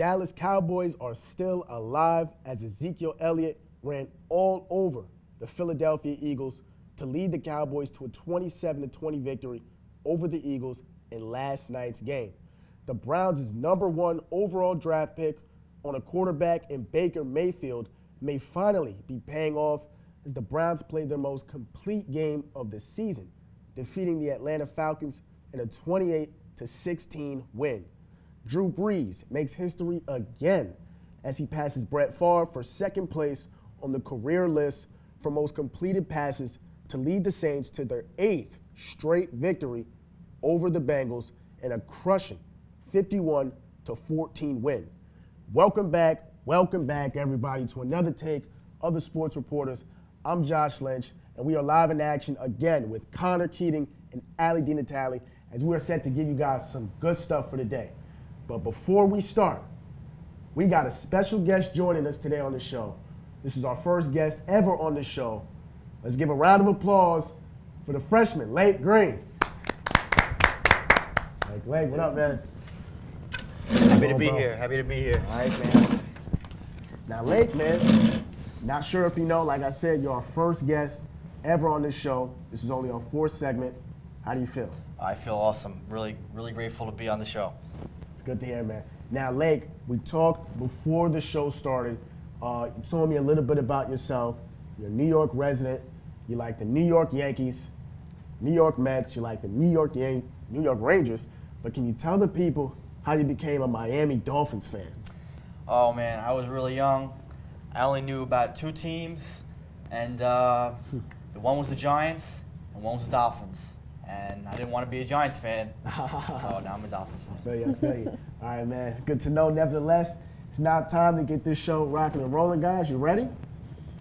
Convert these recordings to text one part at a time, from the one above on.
Dallas Cowboys are still alive as Ezekiel Elliott ran all over the Philadelphia Eagles to lead the Cowboys to a 27-20 victory over the Eagles in last night's game. The Browns' #1 overall draft pick on a quarterback in Baker Mayfield may finally be paying off as the Browns played their most complete game of the season, defeating the Atlanta Falcons in a 28-16 win. Drew Brees makes history again as he passes Brett Favre for second place on the career list for most completed passes to lead the Saints to their 8th straight victory over the Bengals in a crushing 51-14 win. Welcome back, everybody, to another take of the Sports Reporters. I'm Josh Lynch, and we are live in action again with Connor Keating and Allie DiNatale as we are set to give you guys some good stuff for the day. But before we start, we got a special guest joining us today on the show. This is our first guest ever on the show. Let's give a round of applause for the freshman, Laik Green. Laik, what up, man? Happy to be here. All right, man. Now, Laik, man, not sure if you know, like I said, you're our first guest ever on this show. This is only our 4th segment. How do you feel? I feel awesome. Really grateful to be on the show. It's good to hear, man. Now, Laik, we talked before the show started. You told me a little bit about yourself. You're a New York resident. You like the New York Yankees, New York Mets. You like the New York Rangers. But can you tell the people how you became a Miami Dolphins fan? Oh, man, I was really young. I only knew about 2 teams, and the one was the Giants, and one was the Dolphins. And I didn't want to be a Giants fan, so now I'm a Dolphins fan. I feel you. All right, man. Good to know. Nevertheless, it's now time to get this show rocking and rolling, guys. You ready?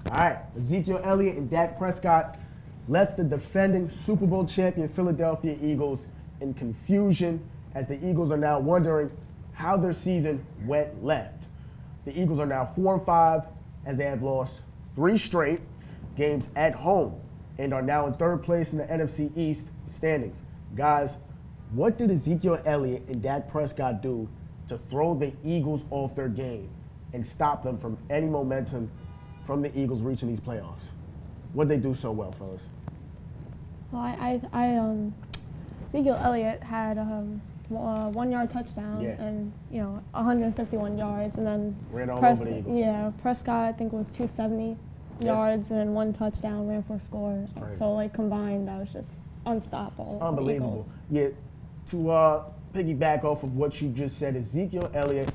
All right. Ezekiel Elliott and Dak Prescott left the defending Super Bowl champion Philadelphia Eagles in confusion as the Eagles are now wondering how their season went left. The Eagles are now 4-5 as they have lost 3 straight games at home and are now in 3rd place in the NFC East standings. Guys, what did Ezekiel Elliott and Dak Prescott do to throw the Eagles off their game and stop them from any momentum from the Eagles reaching these playoffs? What did they do so well, fellas? Well, Ezekiel Elliott had a 1-yard touchdown and 151 yards, and then ran all over the Eagles. Yeah, Prescott I think was 270 yards and 1 touchdown, ran for a score. So combined, that was just unstoppable. It's unbelievable. Yeah, to piggyback off of what you just said, Ezekiel Elliott,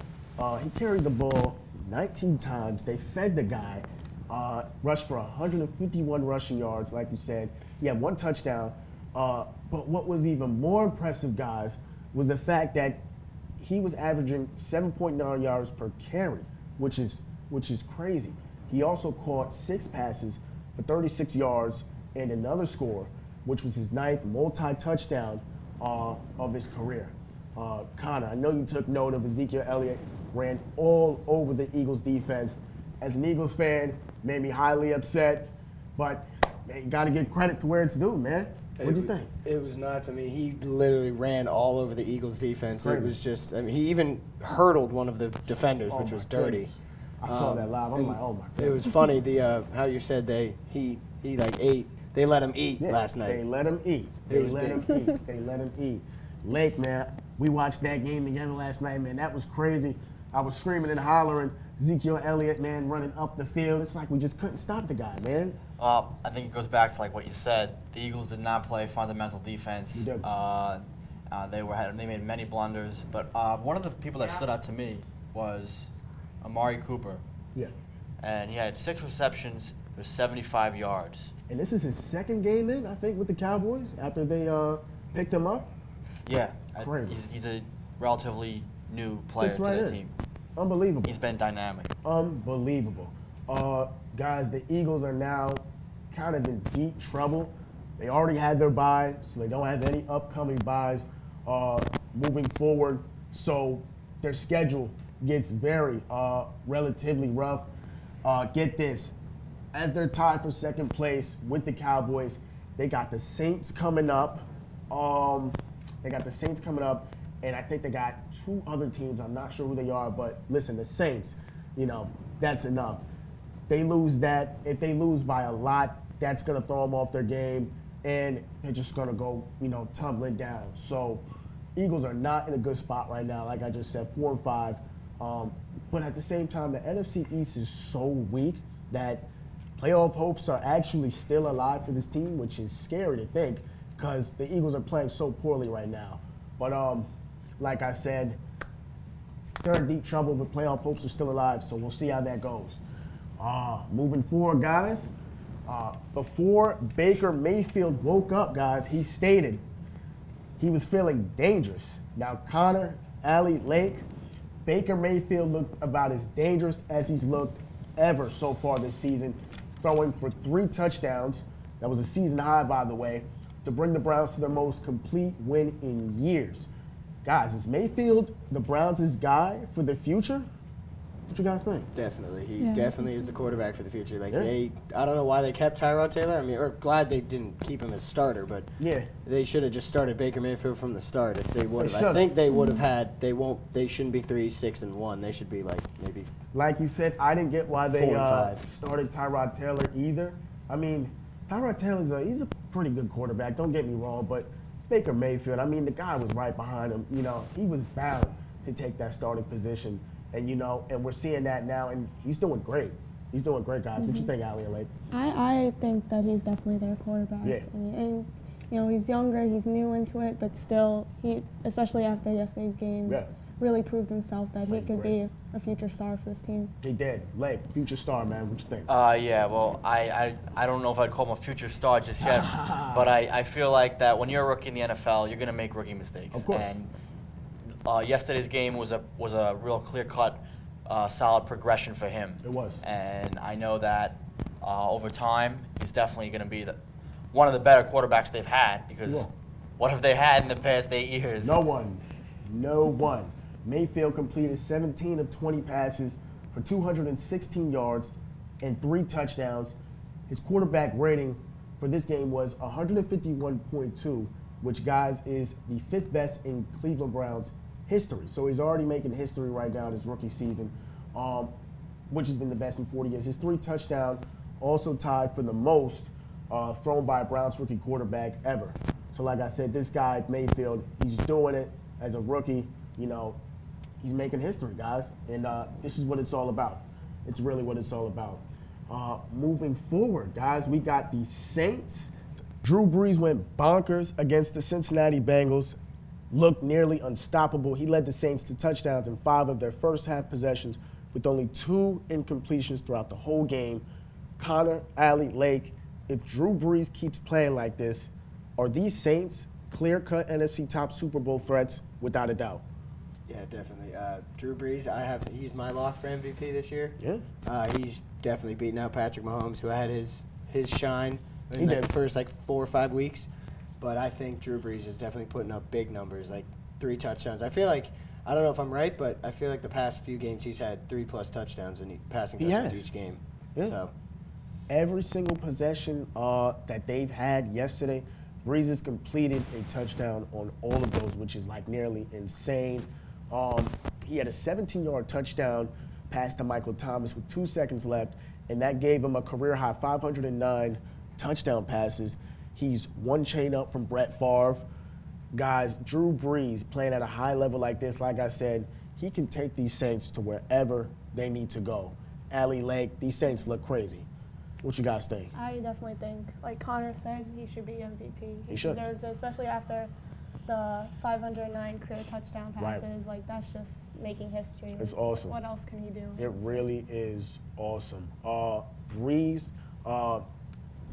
he carried the ball 19 times. They fed the guy, rushed for 151 rushing yards, like you said. He had 1 touchdown. But what was even more impressive, guys, was the fact that he was averaging 7.9 yards per carry, which is crazy. He also caught 6 passes for 36 yards and another score, which was his 9th multi-touchdown of his career. Connor, I know you took note of Ezekiel Elliott, ran all over the Eagles defense. As an Eagles fan, made me highly upset, but man, you got to give credit to where it's due, man. What do you think? It was nuts. I mean, he literally ran all over the Eagles defense. Crazy. It was just, he even hurdled one of the defenders, which was dirty. Goodness. I saw that live. I'm like, oh my goodness. It was funny, how you said he ate. They let him eat last night. They let him eat. They let him eat. Laik, man, we watched that game together last night, man. That was crazy. I was screaming and hollering. Ezekiel Elliott, man, running up the field. It's like we just couldn't stop the guy, man. I think it goes back to what you said. The Eagles did not play fundamental defense. They made many blunders. But one of the people that stood out to me was Amari Cooper. Yeah. And he had 6 receptions for 75 yards. And this is his 2nd game in, I think, with the Cowboys after they picked him up. Yeah. Crazy. He's a relatively new player to the team. Unbelievable. He's been dynamic. Unbelievable. Guys, the Eagles are now kind of in deep trouble. They already had their bye, so they don't have any upcoming byes moving forward. So their schedule gets very relatively rough. Get this. As they're tied for 2nd place with the Cowboys, they got the Saints coming up. And I think they got 2 other teams. I'm not sure who they are, but listen, the Saints, that's enough. They lose that. If they lose by a lot, that's going to throw them off their game, and they're just going to go, tumbling down. So Eagles are not in a good spot right now, like I just said, 4-5. But at the same time, the NFC East is so weak that playoff hopes are actually still alive for this team, which is scary to think because the Eagles are playing so poorly right now. But like I said, they're in deep trouble, but playoff hopes are still alive, so we'll see how that goes. Moving forward, guys, before Baker Mayfield woke up, guys, he stated he was feeling dangerous. Now, Connor, Allie, Laik, Baker Mayfield looked about as dangerous as he's looked ever so far this season, throwing for 3 touchdowns. That was a season high, by the way, to bring the Browns to their most complete win in years. Guys, is Mayfield the Browns' guy for the future? What you guys think? Definitely. He definitely is the quarterback for the future. I don't know why they kept Tyrod Taylor. Or glad they didn't keep him as starter, but they should have just started Baker Mayfield from the start if they would have. I think they would have had, they shouldn't be 3-6-1. They should be maybe. Like you said, I didn't get why they 4-5. started Tyrod Taylor either. I mean, Tyrod Taylor's he's a pretty good quarterback, don't get me wrong, but Baker Mayfield, the guy was right behind him. He was bound to take that starting position. And, and we're seeing that now, and he's doing great. He's doing great, guys. What you think, Allie and Laik? I think that he's definitely their quarterback. Yeah. And he's younger, he's new into it, but still, he, especially after yesterday's game, really proved himself that he could be a future star for this team. He did. Laik, future star, man. What you think? Well, I don't know if I'd call him a future star just yet, but I feel like that when you're a rookie in the NFL, you're going to make rookie mistakes. Of course. And yesterday's game was a real clear-cut, solid progression for him. It was. And I know that over time, he's definitely going to be one of the better quarterbacks they've had because what have they had in the past 8 years? No one. Mayfield completed 17 of 20 passes for 216 yards and 3 touchdowns. His quarterback rating for this game was 151.2, which, guys, is the 5th best in Cleveland Browns history. So he's already making history right now in his rookie season, which has been the best in 40 years. His 3 touchdowns also tied for the most thrown by a Browns rookie quarterback ever. So like I said, this guy, Mayfield, he's doing it as a rookie. He's making history, guys. And this is what it's all about. It's really what it's all about. Moving forward, guys, we got the Saints. Drew Brees went bonkers against the Cincinnati Bengals, looked nearly unstoppable. He led the Saints to touchdowns in 5 of their first half possessions with only 2 incompletions throughout the whole game. Connor, Allie, Laik, if Drew Brees keeps playing like this, are these Saints clear-cut NFC top Super Bowl threats? Without a doubt. Yeah, definitely. Drew Brees, he's my lock for MVP this year. Yeah. He's definitely beating out Patrick Mahomes, who had his shine in did. the first 4 or 5 weeks. But I think Drew Brees is definitely putting up big numbers, 3 touchdowns. I feel like, I don't know if I'm right, but I feel like the past few games he's had 3+ touchdowns and passing touchdowns each game. Yeah. So every single possession that they've had yesterday, Brees has completed a touchdown on all of those, which is nearly insane. He had a 17-yard touchdown pass to Michael Thomas with 2 seconds left, and that gave him a career-high 509 touchdown passes. He's 1 chain up from Brett Favre. Guys, Drew Brees playing at a high level like this, like I said, he can take these Saints to wherever they need to go. Allie, Laik, these Saints look crazy. What you guys think? I definitely think, like Connor said, he should be MVP. He should. Deserves it, especially after the 509 career touchdown passes. Like, that's just making history. It's awesome. What else can he do? It really is awesome. Brees,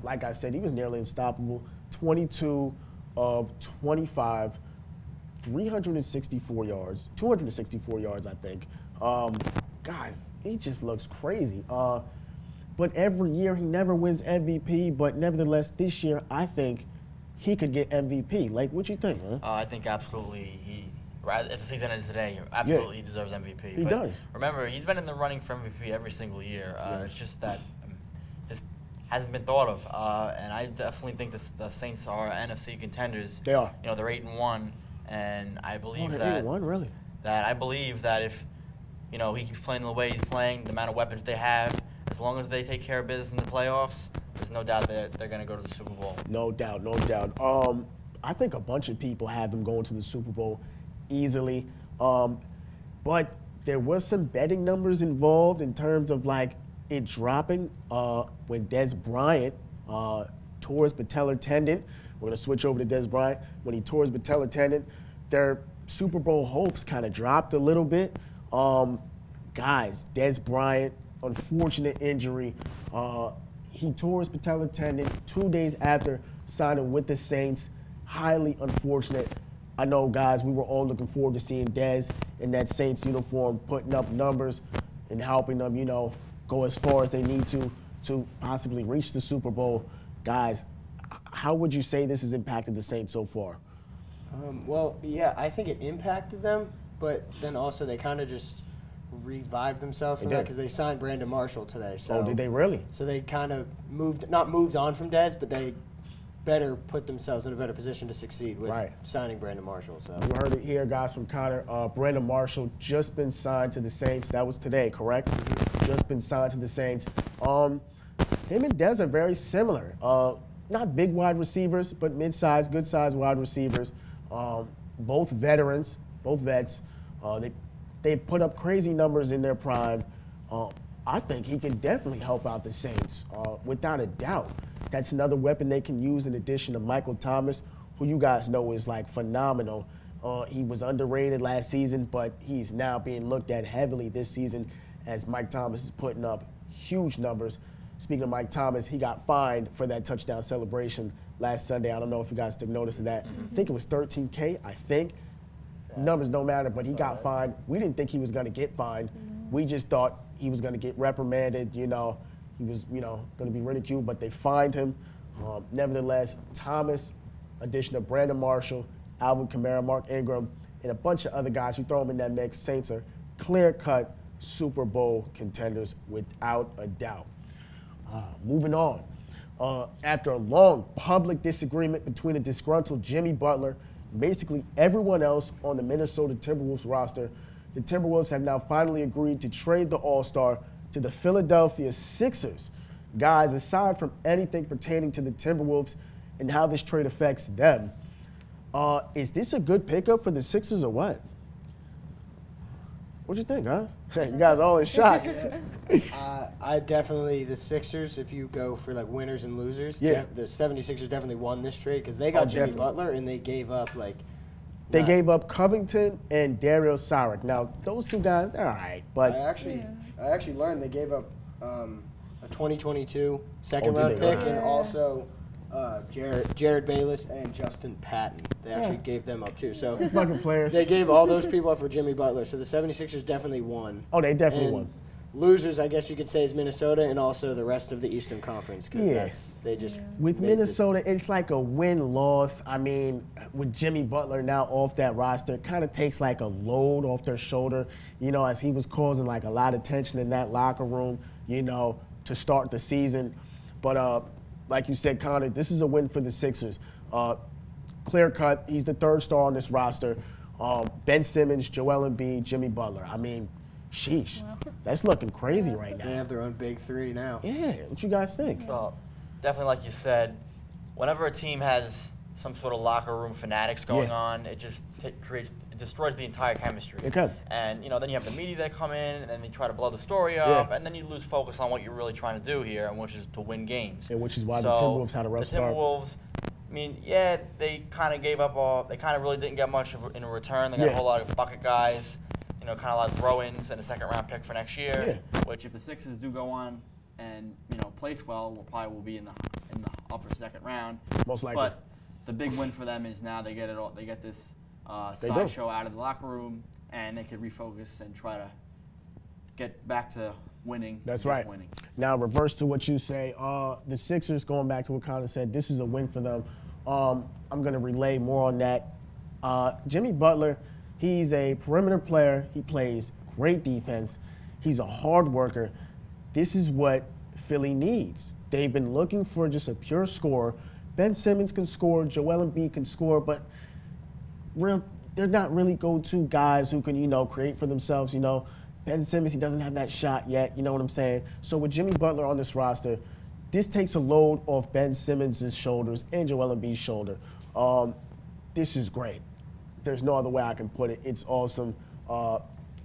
like I said, he was nearly unstoppable. 22 of 25, 364 yards, 264 yards, I think. Guys, he just looks crazy. But every year he never wins MVP, but nevertheless, this year I think he could get MVP. Like, what you think, huh? I think absolutely if the season ends today, absolutely he deserves MVP. He does. Remember, he's been in the running for MVP every single year. It's just that just hasn't been thought of. And I definitely think the Saints are NFC contenders. They are. They're 8-1, And I believe that really? That I believe that if he keeps playing the way he's playing, the amount of weapons they have, as long as they take care of business in the playoffs, there's no doubt that they're going to go to the Super Bowl. No doubt. I think a bunch of people have them going to the Super Bowl easily. But there was some betting numbers involved in terms of like it dropping when Dez Bryant tore his patellar tendon. We're going to switch over to Dez Bryant. When he tore his patellar tendon, their Super Bowl hopes kind of dropped a little bit. Guys, Dez Bryant, unfortunate injury. He tore his patellar tendon 2 days after signing with the Saints. Highly unfortunate. I know, guys, we were all looking forward to seeing Dez in that Saints uniform, putting up numbers and helping them, go as far as they need to possibly reach the Super Bowl. Guys, how would you say this has impacted the Saints so far? Well, yeah, I think it impacted them, but then also they kind of just revived themselves from that because they signed Brandon Marshall today. So, did they really? So they kind of not moved on from Dez, but they better put themselves in a better position to succeed with signing Brandon Marshall. So you heard it here, guys, from Connor. Brandon Marshall just been signed to the Saints. That was today, correct? Mm-hmm. Just been signed to the Saints. Him and Dez are very similar. Not big wide receivers, but mid-sized, good-sized wide receivers. Both veterans, both vets. They've put up crazy numbers in their prime. I think he can definitely help out the Saints, without a doubt. That's another weapon they can use in addition to Michael Thomas, who you guys know is like phenomenal. He was underrated last season, but he's now being looked at heavily this season as Mike Thomas is putting up huge numbers. Speaking of Mike Thomas, he got fined for that touchdown celebration last Sunday. I don't know if you guys took notice of that. I think it was $13K, I think. Yeah. Numbers don't matter, but he got fined. We didn't think he was going to get fined. We just thought he was going to get reprimanded, He was, going to be ridiculed, but they fined him. Nevertheless, Thomas, addition of Brandon Marshall, Alvin Kamara, Mark Ingram, and a bunch of other guys, you throw them in that mix, Saints are clear-cut Super Bowl contenders without a doubt. Moving on. After a long public disagreement between a disgruntled Jimmy Butler and basically everyone else on the Minnesota Timberwolves roster, the Timberwolves have now finally agreed to trade the All-Star to the Philadelphia Sixers. Guys, aside from anything pertaining to the Timberwolves and how this trade affects them, is this a good pickup for the Sixers or what? What do you think, guys? You guys all in shock. I definitely, the Sixers, if you go for like winners and losers, the 76ers definitely won this trade because they got Jimmy Butler and they gave up They gave up Covington and Dario Saric. Now, those two guys, they're all right. But I actually learned they gave up a 2022 second-round pick and also Jared Bayless and Justin Patton. They actually gave them up, too. So bucket players. They gave all those people up for Jimmy Butler. So the 76ers definitely won. Oh, they definitely won. Losers, I guess you could say, is Minnesota and also the rest of the Eastern Conference because with Minnesota, it's like a win-loss. I mean, with Jimmy Butler now off that roster, it kind of takes like a load off their shoulder, as he was causing like a lot of tension in that locker room, to start the season. But like you said, Connor, this is a win for the Sixers. Clear cut, he's the third star on this roster. Ben Simmons, Joel Embiid, Jimmy Butler. I mean, sheesh, that's looking crazy right now. They have their own big three now. Yeah, what you guys think? Well, definitely like you said, whenever a team has some sort of locker room fanatics going on, it just destroys the entire chemistry. It can. And, then you have the media that come in, and then they try to blow the story up, and then you lose focus on what you're really trying to do here, and which is to win games. And which is why the Timberwolves had a rough start. The Timberwolves, they kind of gave up they kind of really didn't get much in return. They got a whole lot of bucket guys. Kind of like throw-ins and a second-round pick for next year. Which, if the Sixers do go on and place well, will be in the upper second round. Most likely. But the big win for them is now they get it all. They get this sideshow out of the locker room, and they can refocus and try to get back to winning. That's right. Winning. Now, reverse to what you say. The Sixers, going back to what Connor said, this is a win for them. I'm going to relay more on that. Jimmy Butler. He's a perimeter player. He plays great defense. He's a hard worker. This is what Philly needs. They've been looking for just a pure scorer. Ben Simmons can score. Joel Embiid can score. But they're not really go-to guys who can, create for themselves, Ben Simmons, he doesn't have that shot yet, you know what I'm saying? So with Jimmy Butler on this roster, this takes a load off Ben Simmons' shoulders and Joel Embiid's shoulder. This is great. There's no other way I can put it. It's awesome.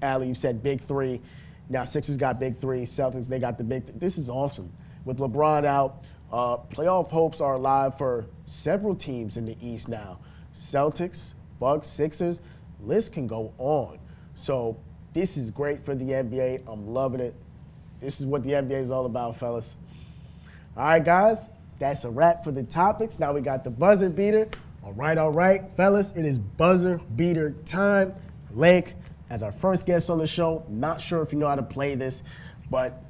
Allie, you said big three. Now Sixers got big three. Celtics, they got the big This is awesome. With LeBron out, playoff hopes are alive for several teams in the East now. Celtics, Bucks, Sixers, list can go on. So this is great for the NBA. I'm loving it. This is what the NBA is all about, fellas. All right, guys, that's a wrap for the topics. Now we got the buzzer beater. All right, fellas, it is buzzer beater time. Laik, as our first guest on the show, not sure if you know how to play this, but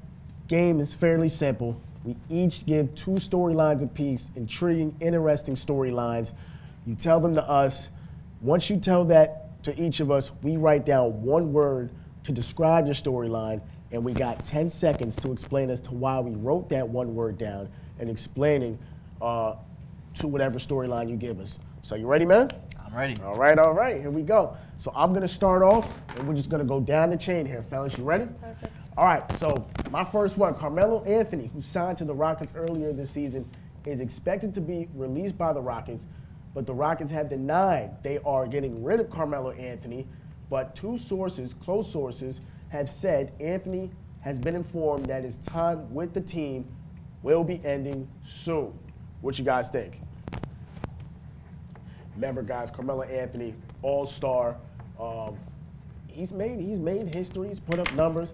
game is fairly simple. We each give 2 storylines apiece, intriguing, interesting storylines. You tell them to us. Once you tell that to each of us, we write down 1 word to describe your storyline, and we got 10 seconds to explain as to why we wrote that 1 word down and explaining to whatever storyline you give us. So you ready, man? I'm ready. All right, here we go. So I'm gonna start off, and we're just gonna go down the chain here, fellas. You ready? Perfect. All right, so my first one, Carmelo Anthony, who signed to the Rockets earlier this season, is expected to be released by the Rockets, but the Rockets have denied they are getting rid of Carmelo Anthony, but 2 sources, close sources, have said Anthony has been informed that his time with the team will be ending soon. What you guys think? Remember, guys, Carmelo Anthony, all-star. He's made history. He's put up numbers.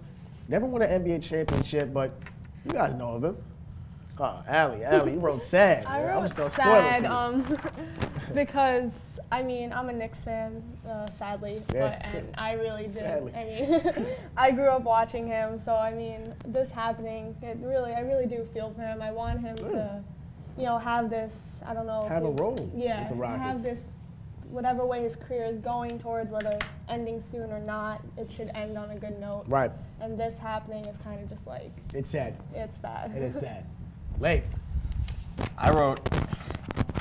Never won an NBA championship, but you guys know of him. Allie, you wrote sad. I man. wrote sad because, I'm a Knicks fan, sadly, Yeah. and I really did. Sadly. I grew up watching him, so this happening, I really do feel for him. I want him to, have this, I don't know. Have a role with the Yeah, Rockets. have this, whatever way his career is going towards, whether it's ending soon or not, it should end on a good note. Right. And this happening is kind of just like, It's sad. it's bad. It is sad. Laik. I wrote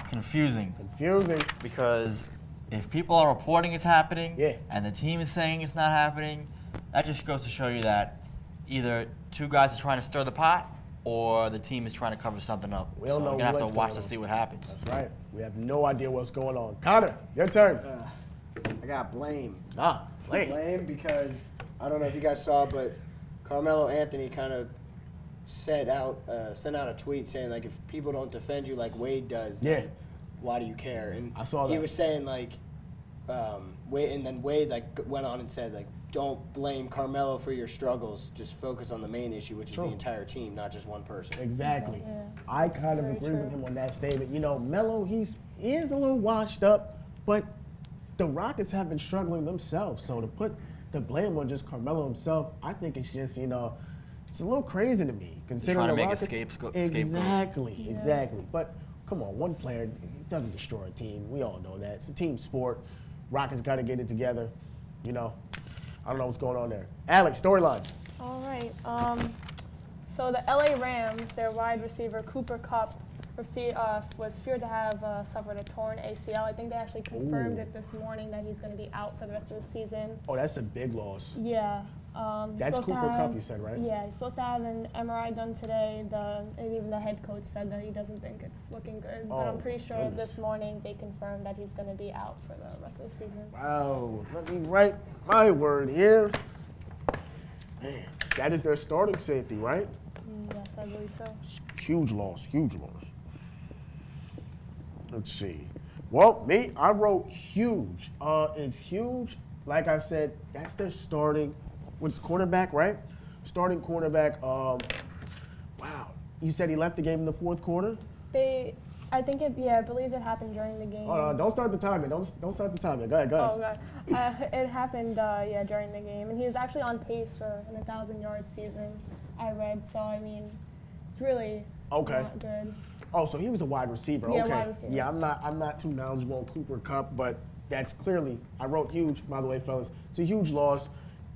confusing. Confusing. Because if people are reporting it's happening Yeah. and the team is saying it's not happening, that just goes to show you that either 2 guys are trying to stir the pot or the team is trying to cover something up. We don't know You're going to have what's to watch going to on. see what happens. That's right. We have no idea what's going on. Connor, your turn. I got blame. Laik. Blame because I don't know if you guys saw, but Carmelo Anthony kind of sent out a tweet saying like, if people don't defend you like Wade does, then why do you care? And I saw that. He was saying like, Wade, and then Wade like went on and said like, don't blame Carmelo for your struggles. Just focus on the main issue, which is the entire team, not just one person. Exactly. Yeah. I kind of Very agree true. with him on that statement. Melo, he is a little washed up, but the Rockets have been struggling themselves. So to put the blame on just Carmelo himself, I think it's just, it's a little crazy to me. Considering trying to the make a Rockets, scapegoat. Exactly. But come on, one player doesn't destroy a team. We all know that. It's a team sport. Rockets got to get it together. I don't know what's going on there. Alex, storyline. All right. So the LA Rams, their wide receiver Cooper Kupp was feared to have suffered a torn ACL. I think they actually confirmed it this morning that he's going to be out for the rest of the season. Oh, that's a big loss. Yeah. That's Cooper Kupp, you said, right? Yeah, he's supposed to have an MRI done today. And even the head coach said that he doesn't think it's looking good. But I'm pretty sure this morning they confirmed that he's going to be out for the rest of the season. Wow. Let me write my word here. Man, that is their starting safety, right? Yes, I believe so. Huge loss. Let's see. Well, me, I wrote huge. It's huge. Like I said, that's their starting. What's quarterback, right? Starting quarterback. Wow. You said he left the game in the 4th quarter? I believe it happened during the game. Oh, don't start the timer. Don't start the timer. Go ahead. Oh, God. It happened, during the game. And he was actually on pace for an 1,000-yard season, I read. So, it's really not good. Oh, so he was a wide receiver. Yeah, okay. wide receiver. Yeah, I'm not too knowledgeable on Cooper Kupp, but that's clearly, I wrote huge, by the way, fellas. It's a huge loss.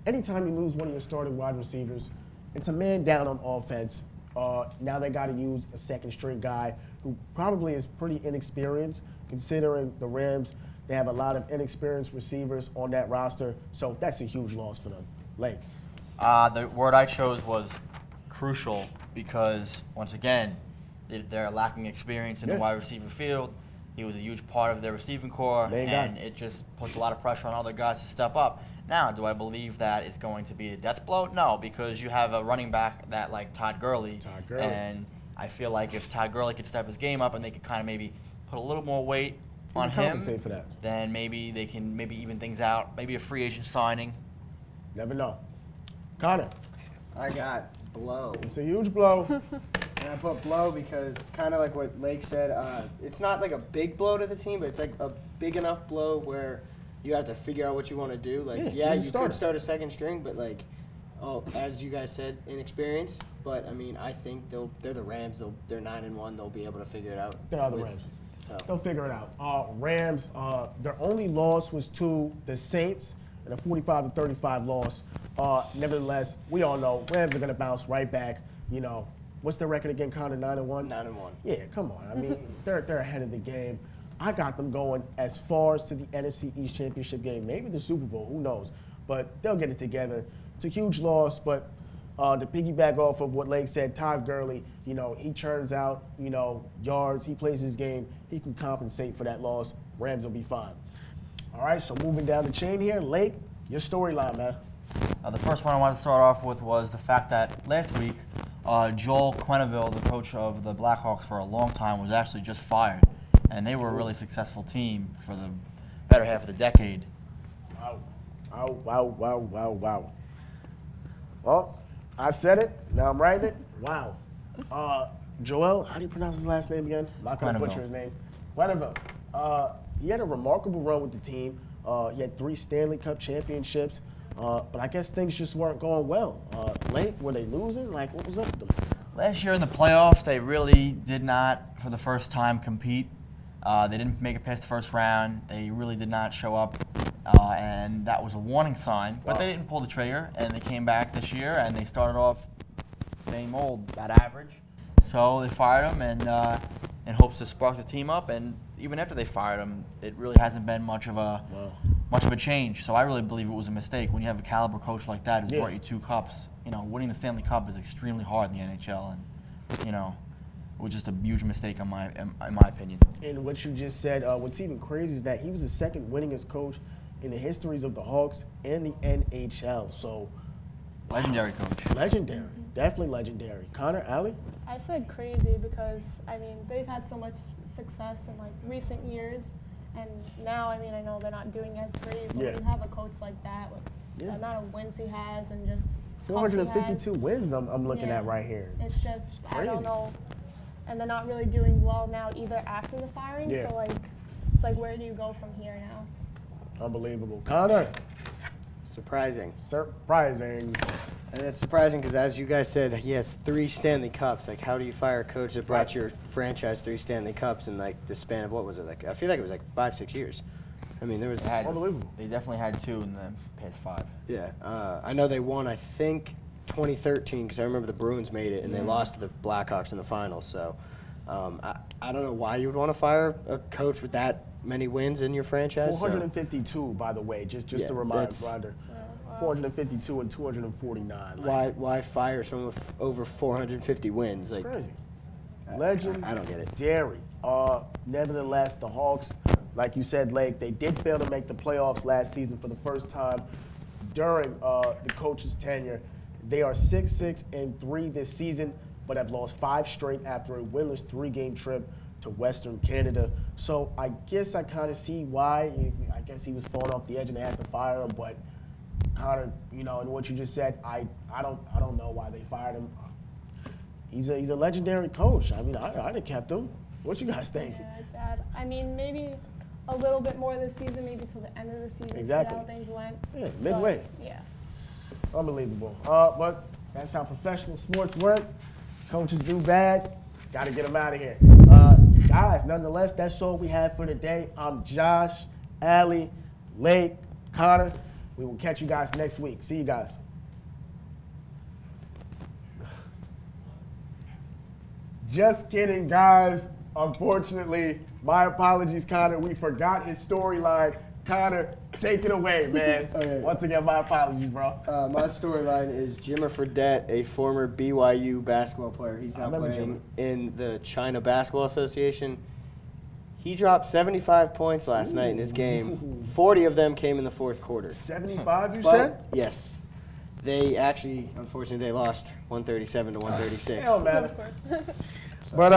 Anytime you lose one of your starting wide receivers, it's a man down on offense. Now they got to use a second-string guy who probably is pretty inexperienced, considering the Rams They have a lot of inexperienced receivers on that roster, so that's a huge loss for them. Laik. The word I chose was crucial because, once again, they're lacking experience in the wide receiver field. He was a huge part of their receiving core, and it just puts a lot of pressure on other guys to step up. Now, do I believe that it's going to be a death blow? No, because you have a running back that like Todd Gurley. And I feel like if Todd Gurley could step his game up and they could kind of maybe put a little more weight on him, for that. then maybe they can even things out. Maybe a free agent signing. Never know. Connor. I got blow. It's a huge blow. And I put blow because kind of like what Laik said, it's not like a big blow to the team, but it's like a big enough blow where you have to figure out what you want to do. Like, you could start a second string, but like, as you guys said, inexperienced. But I mean, I think they're the Rams. They're 9-1. They'll be able to figure it out. They are the Rams. So. They'll figure it out. Rams. Their only loss was to the Saints in a 45-35 loss. Nevertheless, we all know Rams are going to bounce right back. You know, what's their record again, Connor? 9-1? 9-1. Yeah, come on. I mean, they're ahead of the game. I got them going as far as to the NFC East Championship game, maybe the Super Bowl, who knows. But they'll get it together. It's a huge loss, but to piggyback off of what Laik said, Todd Gurley, you know, he churns out, you know, yards. He plays his game. He can compensate for that loss. Rams will be fine. All right, so moving down the chain here, Laik, your storyline, man. The first one I wanted to start off with was the fact that last week, Joel Quenneville, the coach of the Blackhawks for a long time, was actually just fired. And they were a really successful team for the better half of the decade. Wow. Well, I said it. Now I'm writing it. Wow. Joel, how do you pronounce his last name again? I'm not going to butcher his name. Quenneville. He had a remarkable run with the team. He had 3 Stanley Cup championships. But I guess things just weren't going well. Late, were they losing? Like, what was up with them? Last year in the playoffs, they really did not, for the first time, compete. They didn't make it past the first round. They really did not show up, and that was a warning sign. But they didn't pull the trigger, and they came back this year, and they started off same old, about average. So they fired him, and in hopes to spark the team up. And even after they fired him, it really hasn't been much of a change. So I really believe it was a mistake. When you have a caliber coach like that who's brought you 2 cups, you know, winning the Stanley Cup is extremely hard in the NHL, and you know, it was just a huge mistake in my opinion. And what you just said, what's even crazy is that he was the second winningest coach in the histories of the Hawks and the NHL. So, legendary coach. Legendary, definitely legendary. Connor, Allie? I said crazy because I mean they've had so much success in like recent years, and now I mean I know they're not doing as great, but when you have a coach like that with the amount of wins he has and just 452 wins I'm looking at right here. It's just I don't know. And they're not really doing well now either after the firing. So like, it's like where do you go from here now? Unbelievable. Connor. Surprising. And it's surprising because, as you guys said, he has 3 Stanley Cups. Like, how do you fire a coach that brought your franchise 3 Stanley Cups in like the span of, what was it, like? I feel like it was like 5-6 years. I mean, there was unbelievable. They definitely had 2 in the past 5. Yeah, I know they won, I think, 2013, because I remember the Bruins made it, and they lost to the Blackhawks in the finals. So I don't know why you would want to fire a coach with that many wins in your franchise. 452, by the way, just to remind Ryder. 452 and 249. Like, why fire someone with over 450 wins? Like, crazy. Legend. I don't get it. Dairy. Nevertheless, the Hawks, like you said, Laik, they did fail to make the playoffs last season for the first time during the coach's tenure. They are 6-6-3 this season, but have lost 5 straight after a winless 3-game trip to Western Canada. So I guess I kind of see why. I guess he was falling off the edge and they had to fire him. But Connor, you know, and what you just said, I don't know why they fired him. He's a legendary coach. I mean, I'd have kept him. What you guys think? Yeah, it's sad. I mean, maybe a little bit more this season, maybe till the end of the season. Exactly. See how things went. Yeah, midway. But, yeah. Unbelievable. But that's how professional sports work. Coaches do bad. Got to get them out of here. Guys, nonetheless, that's all we have for today. I'm Josh, Allie, Laik, Connor. We will catch you guys next week. See you guys. Just kidding, guys. Unfortunately, My apologies, Connor. We forgot his storyline. Connor, take it away, man. Okay. Once again, my apologies, bro. My storyline is Jimmer Fredette, a former BYU basketball player. He's now playing in the China Basketball Association. He dropped 75 points last night in his game. 40 of them came in the fourth quarter. 75, you said? Yes. They actually, unfortunately, they lost 137 to 136. Hell, man. Of course. But,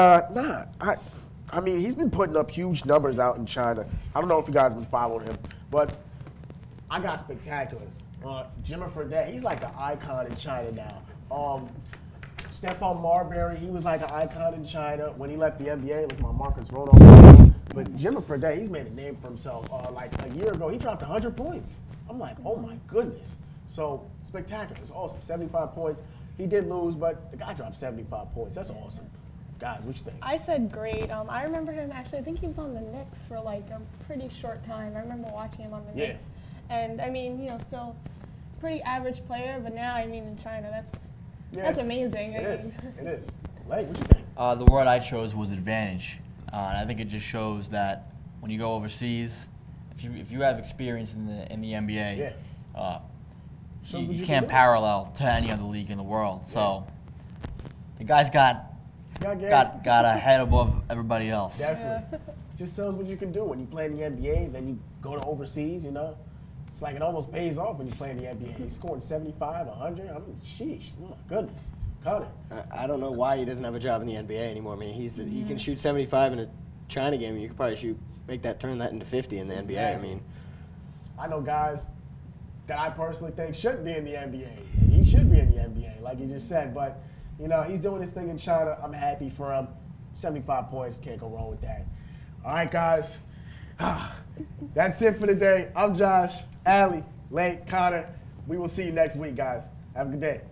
I mean, he's been putting up huge numbers out in China. I don't know if you guys have been following him, but I got spectacular. Jimmer Fredette, he's like an icon in China now. Stephon Marbury, he was like an icon in China when he left the NBA. Look, my markers rolled off. But Jimmer Fredette, he's made a name for himself. Like a year ago, he dropped 100 points. I'm like, oh my goodness. So spectacular. It's awesome. 75 points. He did lose, but the guy dropped 75 points. That's awesome. Guys, what you think? I said great. I remember him actually. I think he was on the Knicks for like a pretty short time. I remember watching him on the Knicks, and I mean, still pretty average player. But now, I mean, in China, that's amazing. It is. Laik, what you think? The word I chose was advantage, and I think it just shows that when you go overseas, if you have experience in the NBA, you can't parallel to any other league in the world. So the guy's got ahead above everybody else. Definitely. Just shows what you can do when you play in the NBA, then you go to overseas, It's like it almost pays off when you play in the NBA. He's scoring 75, 100. I mean, sheesh. Oh, my goodness. Connor. I don't know why he doesn't have a job in the NBA anymore. I mean, he can shoot 75 in a China game. You could probably turn that into 50 in the NBA. I mean, I know guys that I personally think shouldn't be in the NBA, and he should be in the NBA, like you just said. But he's doing his thing in China. I'm happy for him. 75 points, can't go wrong with that. All right, guys. That's it for today. I'm Josh, Allie, Laik, Connor. We will see you next week, guys. Have a good day.